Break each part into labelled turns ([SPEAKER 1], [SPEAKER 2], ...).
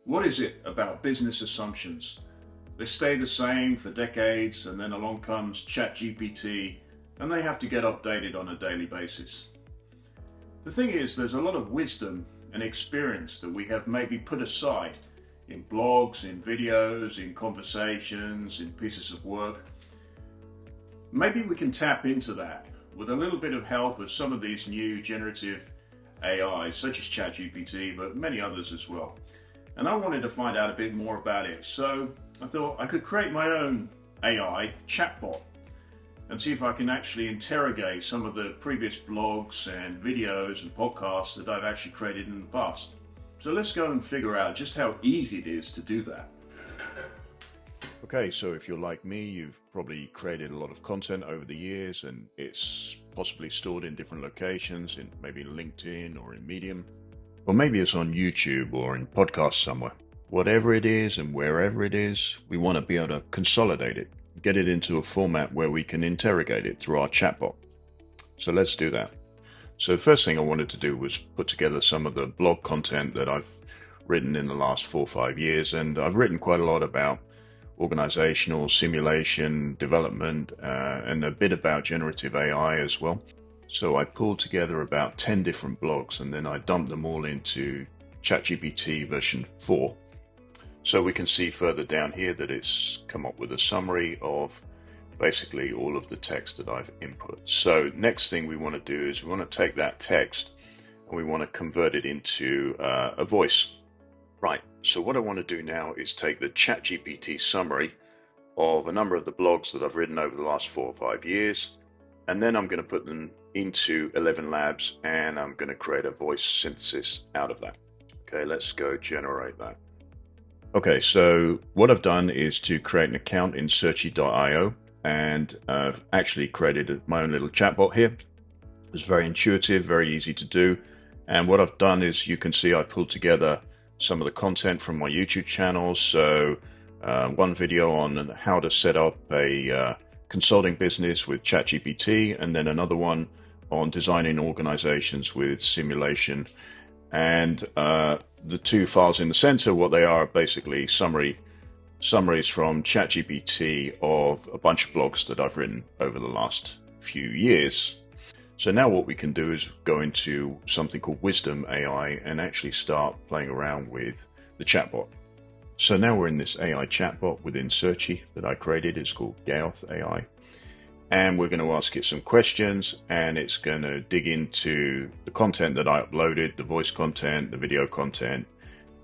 [SPEAKER 1] What is it about business assumptions? They stay the same for decades, and then along comes ChatGPT and they have to get updated on a daily basis. The thing is, there's a lot of wisdom and experience that we have maybe put aside in blogs, in videos, in conversations, in pieces of work. Maybe we can tap into that with a little bit of help of some of these new generative AIs, such as ChatGPT, but many others as well. And I wanted to find out a bit more about it, so I thought I could create my own AI chatbot and see if I can actually interrogate some of the previous blogs and videos and podcasts that I've actually created in the past. So let's go and figure out just how easy it is to do that.
[SPEAKER 2] Okay, so if you're like me, you've probably created a lot of content over the years and it's possibly stored in different locations, in maybe LinkedIn or in Medium, or maybe it's on YouTube or in podcasts somewhere. Whatever it is and wherever it is, we want to be able to consolidate it, get it into a format where we can interrogate it through our chatbot. So let's do that. So the first thing I wanted to do was put together some of the blog content that I've written in the last 4 or 5 years, and I've written quite a lot about organizational simulation development and a bit about generative AI as well. So I pulled together about 10 different blogs and then I dumped them all into ChatGPT version 4. So we can see further down here that it's come up with a summary of basically all of the text that I've input. So next thing we want to do is we want to take that text and we want to convert it into a voice. Right, so what I want to do now is take the ChatGPT summary of a number of the blogs that I've written over the last 4 or 5 years, and then I'm going to put them into 11 Labs and I'm going to create a voice synthesis out of that. Okay, let's go generate that. Okay, so what I've done is to create an account in searchy.io and I've actually created my own little chatbot here. It's very intuitive, very easy to do, and what I've done is you can see I pulled together some of the content from my YouTube channel. So one video on how to set up a consulting business with ChatGPT, and then another one on designing organizations with simulation. And the two files in the center, what they are basically summaries from ChatGPT of a bunch of blogs that I've written over the last few years. So now what we can do is go into something called Wisdom AI and actually start playing around with the chatbot. So now we're in this AI chatbot within Searchy that I created. It's called Gaoth AI. And we're going to ask it some questions and it's going to dig into the content that I uploaded, the voice content, the video content,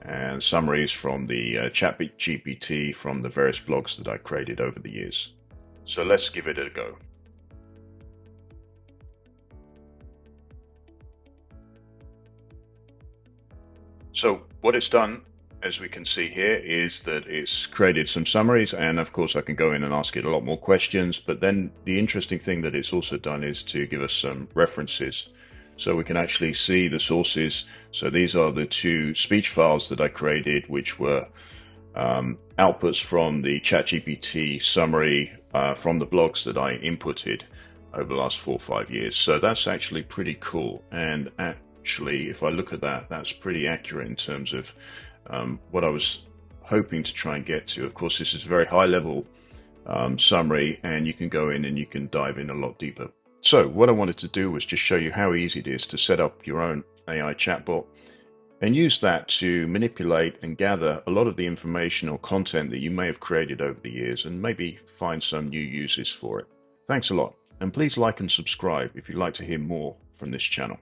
[SPEAKER 2] and summaries from the ChatGPT from the various blogs that I created over the years. So let's give it a go. So what it's done, as we can see here, is that it's created some summaries, and of course I can go in and ask it a lot more questions, but then the interesting thing that it's also done is to give us some references. So we can actually see the sources. So these are the 2 speech files that I created, which were outputs from the ChatGPT summary from the blogs that I inputted over the last 4 or 5 years. So that's actually pretty cool. And actually, if I look at that, that's pretty accurate in terms of what I was hoping to try and get to. Of course, this is a very high level summary, and you can go in and you can dive in a lot deeper. So what I wanted to do was just show you how easy it is to set up your own AI chatbot and use that to manipulate and gather a lot of the information or content that you may have created over the years and maybe find some new uses for it. Thanks a lot, and please like and subscribe if you'd like to hear more from this channel.